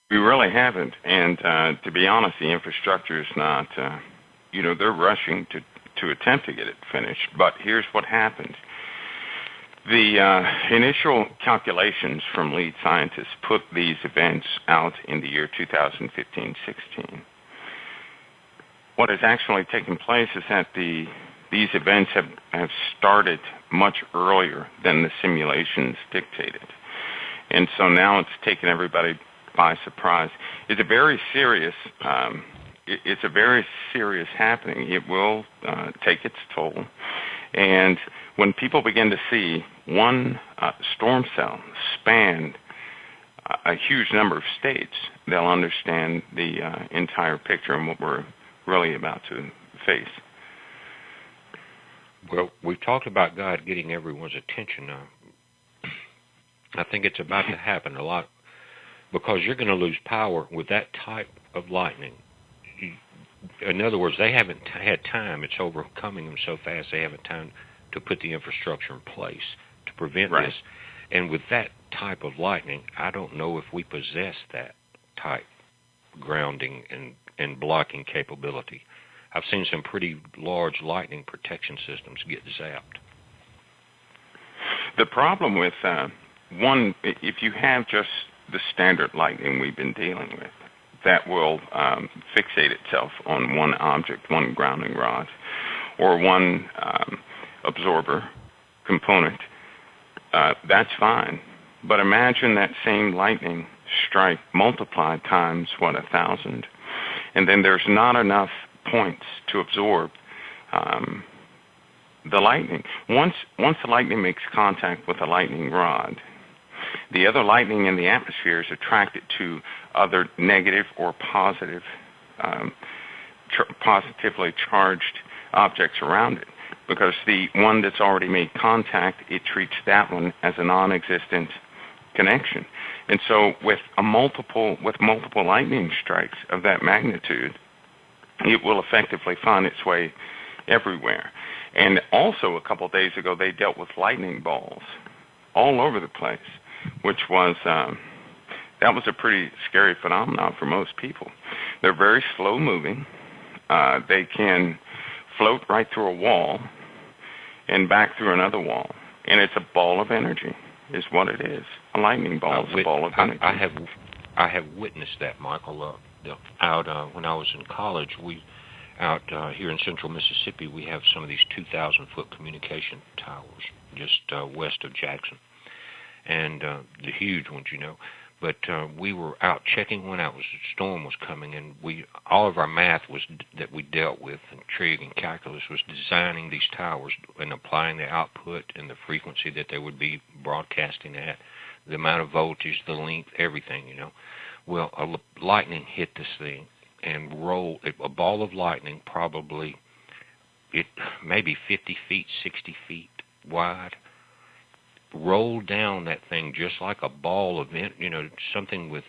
We really haven't. And to be honest, the infrastructure is not, they're rushing to attempt to get it finished. But here's what happened. The initial calculations from lead scientists put these events out in the year 2015-16. What has actually taken place is that these events have started much earlier than the simulations dictated. And so now it's taken everybody by surprise. It's a very serious happening. It will take its toll. And when people begin to see one storm cell span a huge number of states, they'll understand the entire picture and what we're really about to face. Well, we've talked about God getting everyone's attention now. I think it's about to happen a lot because you're going to lose power with that type of lightning. In other words, they haven't had time. It's overcoming them so fast they haven't time to put the infrastructure in place to prevent this. And with that type of lightning, I don't know if we possess that type grounding and blocking capability. I've seen some pretty large lightning protection systems get zapped. The problem with one, if you have just the standard lightning we've been dealing with, that will fixate itself on one object, one grounding rod, or one absorber component, that's fine. But imagine that same lightning strike multiplied times, 1,000, and then there's not enough points to absorb the lightning. Once the lightning makes contact with a lightning rod, the other lightning in the atmosphere is attracted to other negative or positively charged objects around it, because the one that's already made contact, it treats that one as a non-existent connection. And so with multiple lightning strikes of that magnitude, it will effectively find its way everywhere. And also a couple of days ago, they dealt with lightning balls all over the place, which was that was a pretty scary phenomenon for most people. They're very slow moving. They can float right through a wall and back through another wall, and it's a ball of energy is what it is. A lightning ball is a ball of energy. I have witnessed that, Michael. Out when I was in college, out here in central Mississippi, we have some of these 2,000-foot communication towers just west of Jackson, and the huge ones, But we were out checking when a storm was coming, and all of our math that we dealt with, and trig and calculus, was designing these towers and applying the output and the frequency that they would be broadcasting at, the amount of voltage, the length, everything, Well, lightning hit this thing and rolled a ball of lightning, probably maybe 50 feet, 60 feet wide, rolled down that thing just like a ball of, something with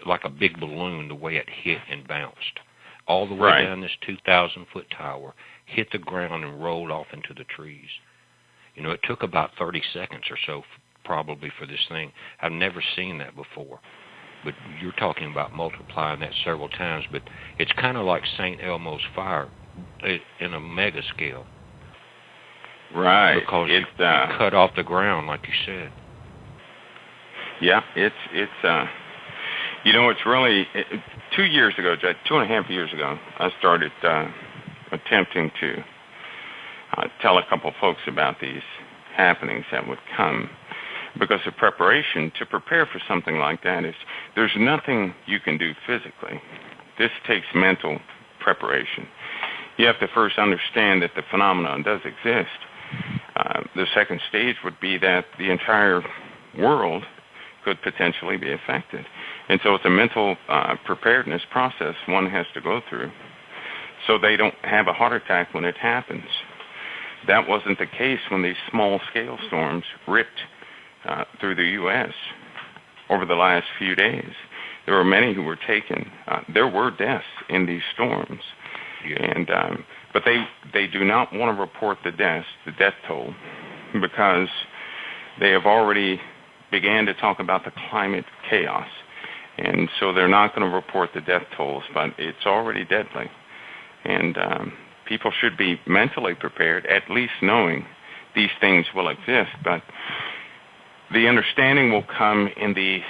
like a big balloon, the way it hit and bounced all the way down this 2,000-foot tower, hit the ground and rolled off into the trees. It took about 30 seconds or so probably for this thing. I've never seen that before. But you're talking about multiplying that several times, but it's kind of like St. Elmo's fire in a mega scale. Right. Because you cut off the ground, like you said. Yeah, it's really 2 years ago, 2.5 years ago, I started attempting to tell a couple folks about these happenings that would come, because the preparation to prepare for something like that is there's nothing you can do physically. This takes mental preparation. You have to first understand that the phenomenon does exist. The second stage would be that the entire world could potentially be affected. And so it's a mental preparedness process one has to go through so they don't have a heart attack when it happens. That wasn't the case when these small-scale storms ripped through the U.S. over the last few days. There were many who were taken. There were deaths in these storms. And but they do not want to report the death toll, because they have already began to talk about the climate chaos. And so they're not going to report the death tolls, but it's already deadly. And people should be mentally prepared, at least knowing these things will exist. But the understanding will come in the,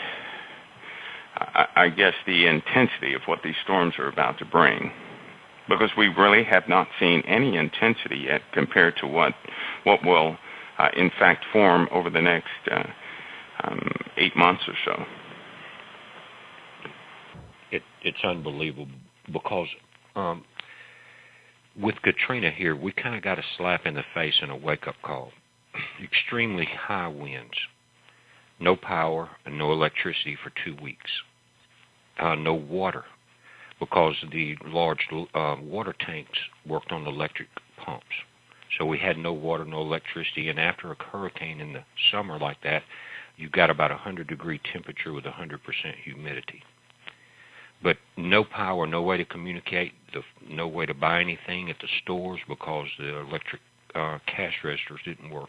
I guess, the intensity of what these storms are about to bring. Because we really have not seen any intensity yet compared to what will, in fact, form over the next 8 months or so. It's unbelievable because with Katrina here, we kind of got a slap in the face and a wake-up call. Extremely high winds, no power and no electricity for 2 weeks, no water because the large water tanks worked on electric pumps. So we had no water, no electricity, and after a hurricane in the summer like that, you got about 100-degree temperature with 100% humidity. But no power, no way to communicate, no way to buy anything at the stores because the electric cash registers didn't work.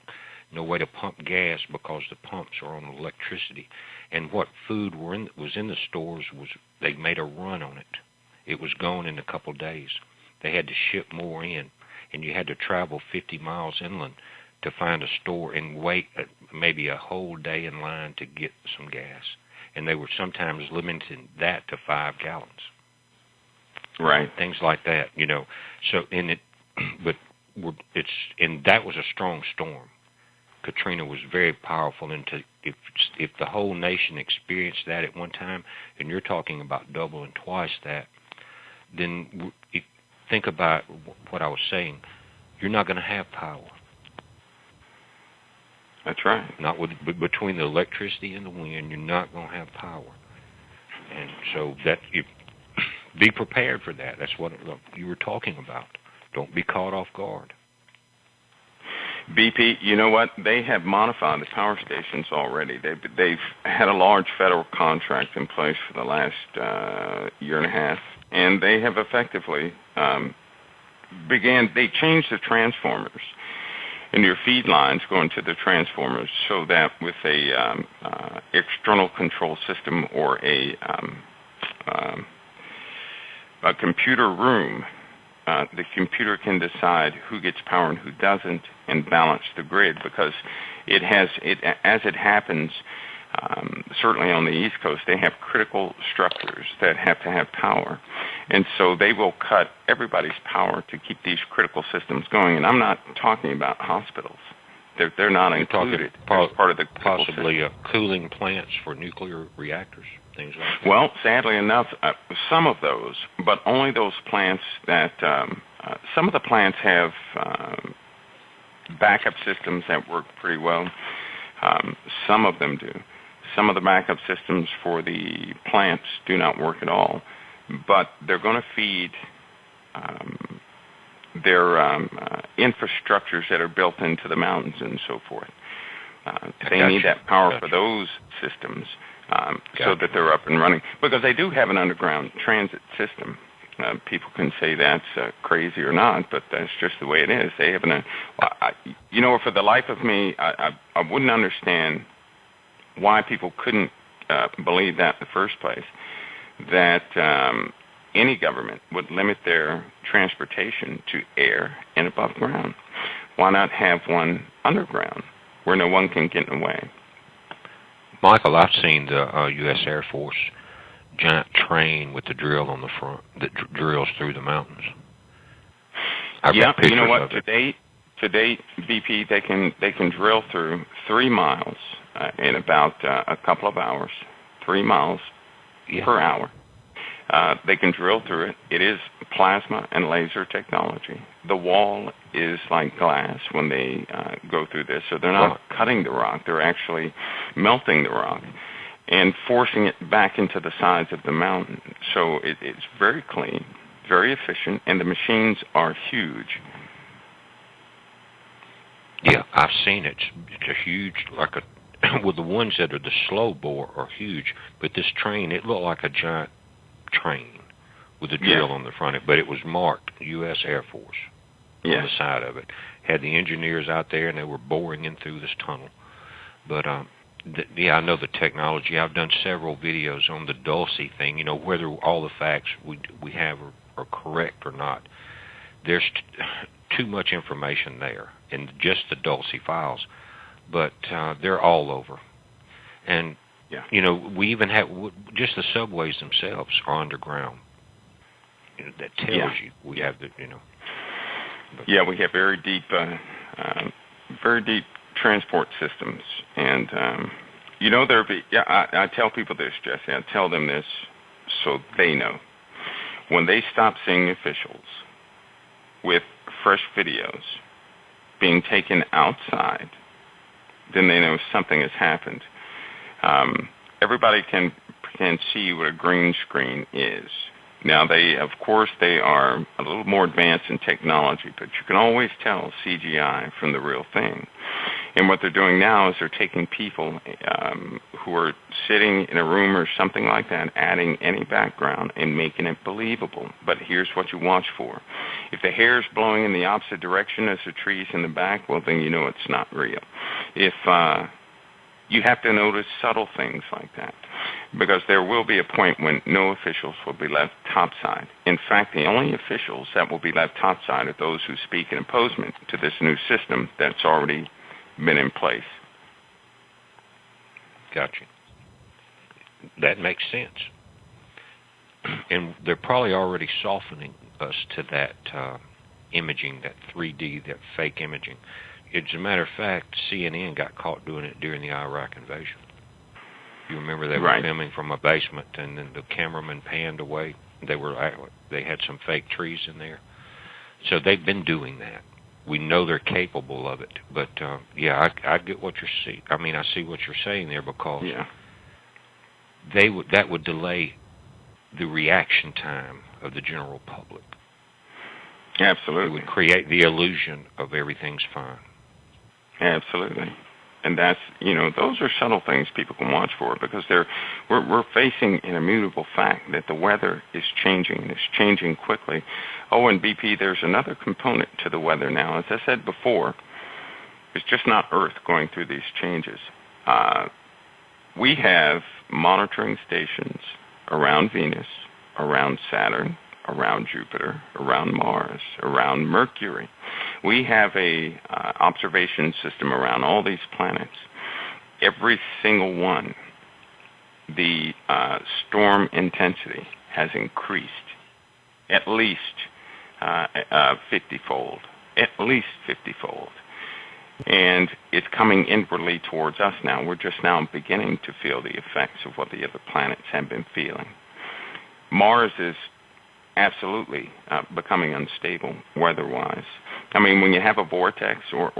No way to pump gas because the pumps are on electricity. And what food was in the stores was they made a run on it. It was gone in a couple days. They had to ship more in, and you had to travel 50 miles inland to find a store and wait maybe a whole day in line to get some gas. And they were sometimes limiting that to 5 gallons. Right. Things like that, you know. So and that was a strong storm. Katrina was very powerful, and if the whole nation experienced that at one time, and you're talking about double and twice that, then think about what I was saying. You're not going to have power. That's right. Not between the electricity and the wind, you're not going to have power. And so be prepared for that. That's what you were talking about. Don't be caught off guard. BP, you know what? They have modified the power stations already. They've had a large federal contract in place for the last year and a half, and they have effectively they changed the transformers in your feed lines going to the transformers so that with a external control system or a computer room, the computer can decide who gets power and who doesn't and balance the grid, because as it happens, certainly on the East Coast, they have critical structures that have to have power. And so they will cut everybody's power to keep these critical systems going. And I'm not talking about hospitals. They're not included as part of the possibly cooling plants for nuclear reactors, things like that. Well, sadly enough, some of those, but only those plants that some of the plants have backup systems that work pretty well. Some of them do. Some of the backup systems for the plants do not work at all, but they're going to feed their infrastructures that are built into the mountains and so forth. They need that power for those systems so that they're up and running, because they do have an underground transit system. People can say that's crazy or not, but that's just the way it is. They have for the life of me, I wouldn't understand why people couldn't believe that in the first place, that any government would limit their transportation to air and above ground. Why not have one underground where no one can get in the way? Michael, I've seen the U.S. Air Force giant train with the drill on the front that drills through the mountains. Yeah, you know what? Today, BP, they can drill through 3 miles in about a couple of hours. 3 miles per hour. They can drill through it. It is plasma and laser technology. The wall is like glass when they go through this, so they're not cutting the rock. They're actually melting the rock and forcing it back into the sides of the mountain. So it's very clean, very efficient, and the machines are huge. Yeah, I've seen it. It's a huge, well, the ones that are the slow bore are huge, but this train, it looked like a giant train with a drill on the front of it, but it was marked U.S. Air Force on the side of it. Had the engineers out there, and they were boring in through this tunnel. But Yeah, I know the technology. I've done several videos on the Dulce thing. You know, whether all the facts we have are correct or not. There's too much information there in just the Dulce files, but they're all over. And yeah. you know, we even have just the subways themselves are underground. You know, that tells you we have the, you know. Yeah, we have very deep transport systems, and you know, I tell people this, Jesse. I tell them this so they know. When they stop seeing officials with fresh videos being taken outside, then they know something has happened. Everybody can see what a green screen is. Now, of course, they are a little more advanced in technology, but you can always tell CGI from the real thing. And what they're doing now is they're taking people who are sitting in a room or something like that, adding any background and making it believable. But here's what you watch for. If the hair is blowing in the opposite direction as the trees in the back, well, then you know it's not real. If you have to notice subtle things like that, because there will be a point when no officials will be left topside. In fact, the only officials that will be left topside are those who speak in opposement to this new system that's already been in place. Gotcha. That makes sense. And they're probably already softening us to that imaging, that 3D, that fake imaging. As a matter of fact, CNN got caught doing it during the Iraq invasion. You remember they were filming from a basement, and then the cameraman panned away. They had some fake trees in there. So they've been doing that. We know they're capable of it. But yeah, I get what you're saying. I mean, I see what you're saying there, because that would delay the reaction time of the general public. Absolutely. It would create the illusion of everything's fine. Absolutely. And that's, you know, those are subtle things people can watch for, because we're facing an immutable fact that the weather is changing, and it's changing quickly. Oh, and BP, there's another component to the weather now. As I said before, it's just not Earth going through these changes. We have monitoring stations around Venus, around Saturn, around Jupiter, around Mars, around Mercury. We have a observation system around all these planets. Every single one, the storm intensity has increased at least 50-fold, at least 50-fold. And it's coming inwardly towards us now. We're just now beginning to feel the effects of what the other planets have been feeling. Mars is absolutely becoming unstable weather-wise. I mean, when you have a vortex or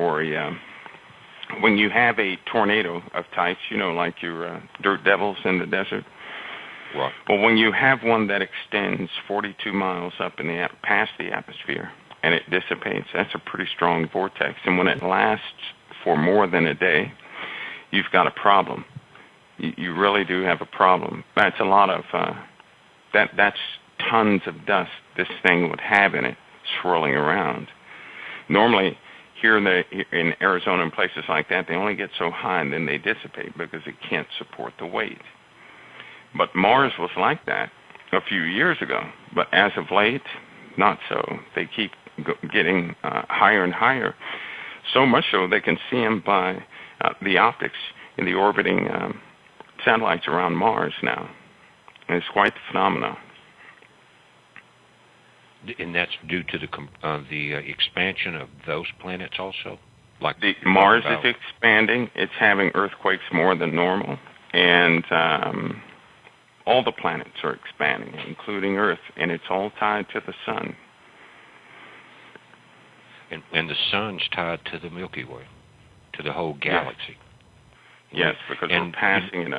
when you have a tornado of types, you know, like your dirt devils in the desert. Right. Well, when you have one that extends 42 miles up in past the atmosphere and it dissipates, that's a pretty strong vortex. And when it lasts for more than a day, you've got a problem. You really do have a problem. That's a lot of that's tons of dust this thing would have in it swirling around. Normally, here in Arizona and places like that, they only get so high and then they dissipate because it can't support the weight. But Mars was like that a few years ago, but as of late, not so. They keep getting higher and higher, so much so they can see them by the optics in the orbiting satellites around Mars now. And it's quite the phenomenon. And that's due to the expansion of those planets also? Like Mars is expanding. It's having earthquakes more than normal. And all the planets are expanding, including Earth. And it's all tied to the sun. And the sun's tied to the Milky Way, to the whole galaxy. Yes, because we're passing in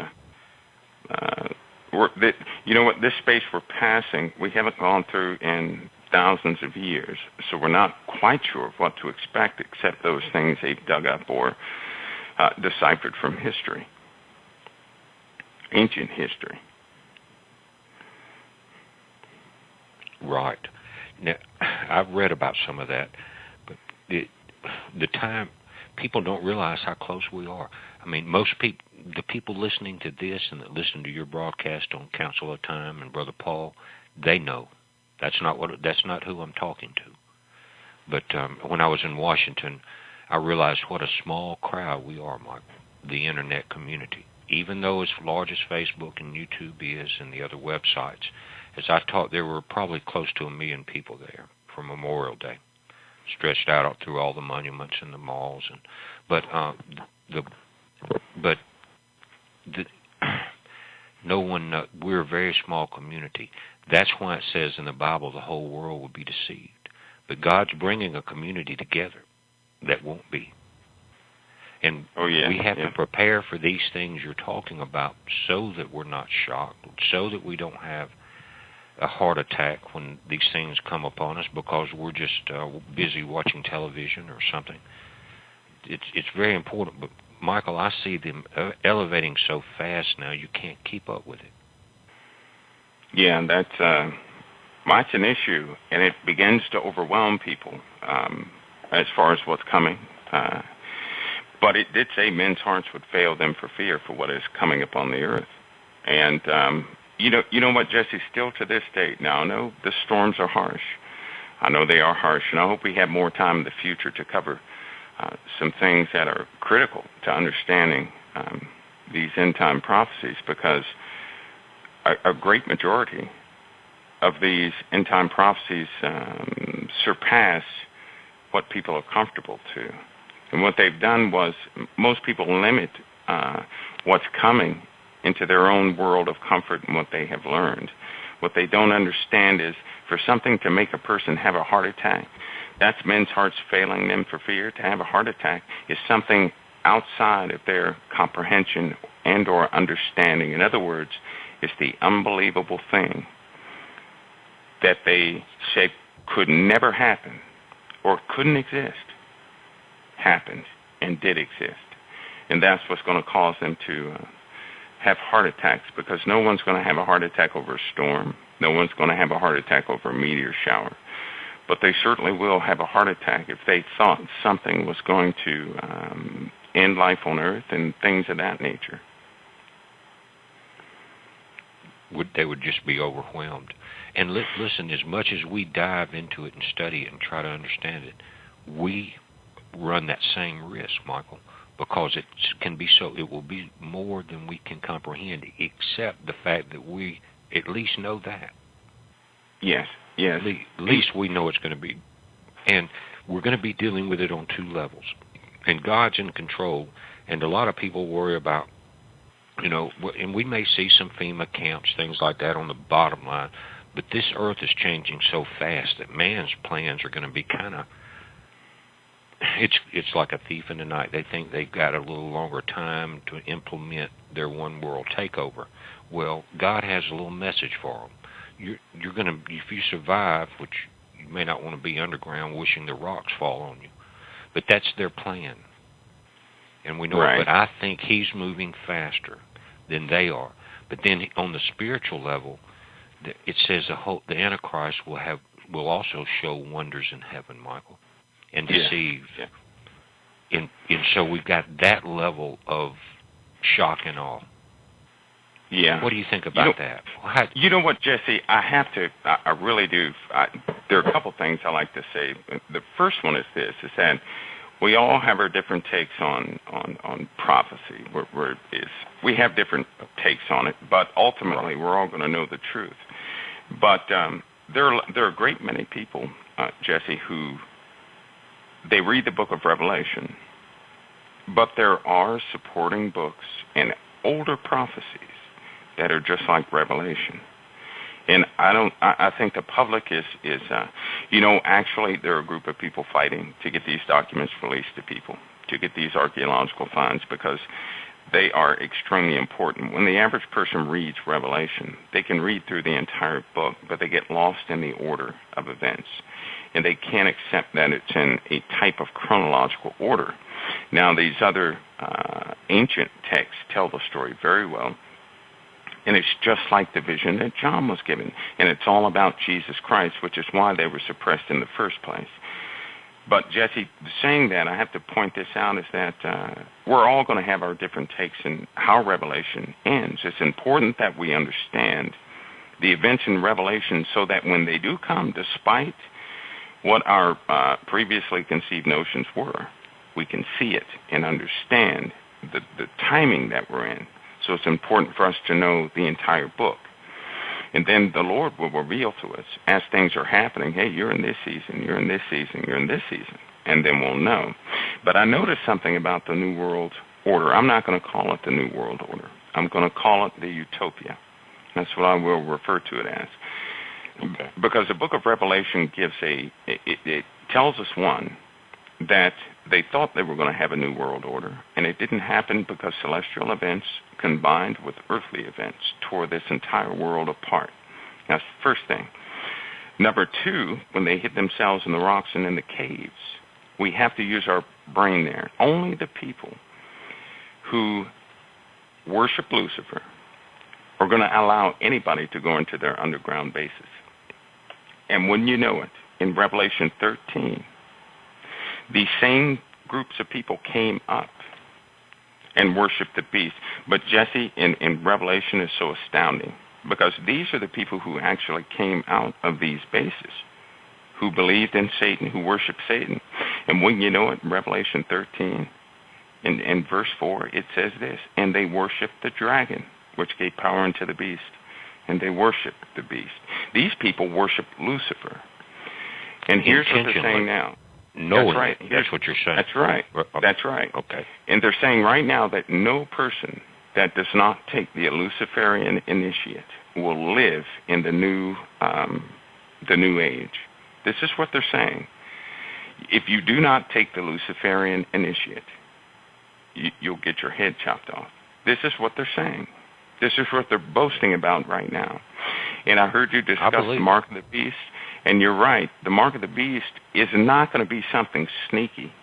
you know what, this space we're passing, we haven't gone through in thousands of years, so we're not quite sure of what to expect except those things they've dug up or deciphered from history, ancient history. Right. Now, I've read about some of that, but the time, people don't realize how close we are. I mean, most people, the people listening to this and that listen to your broadcast on Council of Time and Brother Paul, they know that's not who I'm talking to. But when I was in Washington, I realized what a small crowd we are, Michael, the Internet community. Even though as large as Facebook and YouTube is and the other websites, as I talked, there were probably close to 1 million people there for Memorial Day, stretched out through all the monuments and the malls. No one. We're a very small community. That's why it says in the Bible the whole world will be deceived. But God's bringing a community together that won't be. And we have to prepare for these things you're talking about so that we're not shocked, so that we don't have a heart attack when these things come upon us because we're just busy watching television or something. It's very important. But, Michael, I see them elevating so fast now you can't keep up with it. Yeah, that's an issue, and it begins to overwhelm people as far as what's coming. But it did say men's hearts would fail them for fear for what is coming upon the earth. And you know what, Jesse, still to this day, now I know the storms are harsh. I know they are harsh, and I hope we have more time in the future to cover some things that are critical to understanding these end-time prophecies, because a great majority of these end-time prophecies surpass what people are comfortable to. And what they've done was most people limit what's coming into their own world of comfort and what they have learned. What they don't understand is for something to make a person have a heart attack, that's men's hearts failing them for fear. To have a heart attack is something outside of their comprehension and or understanding. In other words, it's the unbelievable thing that they say could never happen or couldn't exist, happened and did exist. And that's what's going to cause them to have heart attacks, because no one's going to have a heart attack over a storm. No one's going to have a heart attack over a meteor shower. But they certainly will have a heart attack if they thought something was going to end life on Earth and things of that nature. They would just be overwhelmed. And listen, as much as we dive into it and study it and try to understand it, we run that same risk, Michael, because it will be more than we can comprehend, except the fact that we at least know that. Yes. At least we know it's going to be. And we're going to be dealing with it on two levels. And God's in control, and a lot of people worry about, and we may see some FEMA camps, things like that on the bottom line, but this earth is changing so fast that man's plans are going to be kind of, it's like a thief in the night. They think they've got a little longer time to implement their one world takeover. Well, God has a little message for them. You're going to, if you survive, which you may not want to be underground wishing the rocks fall on you, but that's their plan. And we know right. But I think he's moving faster than they are. But then on the spiritual level, it says the Antichrist will also show wonders in heaven, Michael, and deceive. Yeah. And so we've got that level of shock and awe. Yeah. What do you think about that? You know what, Jesse? I really do. There are a couple things I like to say. The first one is this, is that we all have our different takes on prophecy. We have different takes on it, but ultimately we're all going to know the truth. But there are a great many people, Jesse, who they read the book of Revelation, but there are supporting books and older prophecies that are just like Revelation. And I think the public is actually there are a group of people fighting to get these documents released to people, to get these archaeological finds, because they are extremely important. When the average person reads Revelation, they can read through the entire book, but they get lost in the order of events. And they can't accept that it's in a type of chronological order. Now, these other ancient texts tell the story very well. And it's just like the vision that John was given. And it's all about Jesus Christ, which is why they were suppressed in the first place. But, Jesse, saying that, I have to point this out, is that we're all going to have our different takes in how Revelation ends. It's important that we understand the events in Revelation so that when they do come, despite what our previously conceived notions were, we can see it and understand the timing that we're in. So it's important for us to know the entire book. And then the Lord will reveal to us as things are happening, hey, you're in this season, you're in this season, you're in this season, and then we'll know. But I noticed something about the New World Order. I'm not going to call it the New World Order. I'm going to call it the Utopia. That's what I will refer to it as. Okay. Because the book of Revelation gives it tells us, one, that they thought they were going to have a new world order, and it didn't happen because celestial events combined with earthly events tore this entire world apart. That's the first thing. Number two, when they hid themselves in the rocks and in the caves, we have to use our brain there. Only the people who worship Lucifer are going to allow anybody to go into their underground bases. And wouldn't you know it, in Revelation 13, these same groups of people came up and worshiped the beast. But Jesse, in Revelation is so astounding because these are the people who actually came out of these bases, who believed in Satan, who worshiped Satan. And when you know it, in Revelation 13, in verse 4, it says this, and they worshiped the dragon, which gave power unto the beast, and they worshiped the beast. These people worshiped Lucifer. And here's what they're saying now. No, that's right. That's what you're saying. That's right. That's right. Okay. And they're saying right now that no person that does not take the Luciferian initiate will live in the new age. This is what they're saying. If you do not take the Luciferian initiate, you'll get your head chopped off. This is what they're saying. This is what they're boasting about right now. And I heard you discuss the mark of the beast. And you're right, the mark of the beast is not going to be something sneaky.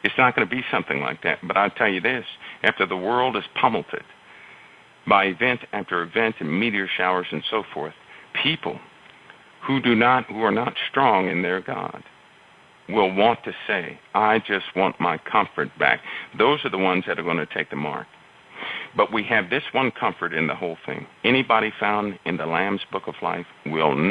It's not going to be something like that. But I'll tell you this, after the world is pummeled by event after event and meteor showers and so forth, people who are not strong in their God will want to say, I just want my comfort back. Those are the ones that are going to take the mark. But we have this one comfort in the whole thing. Anybody found in the Lamb's Book of Life will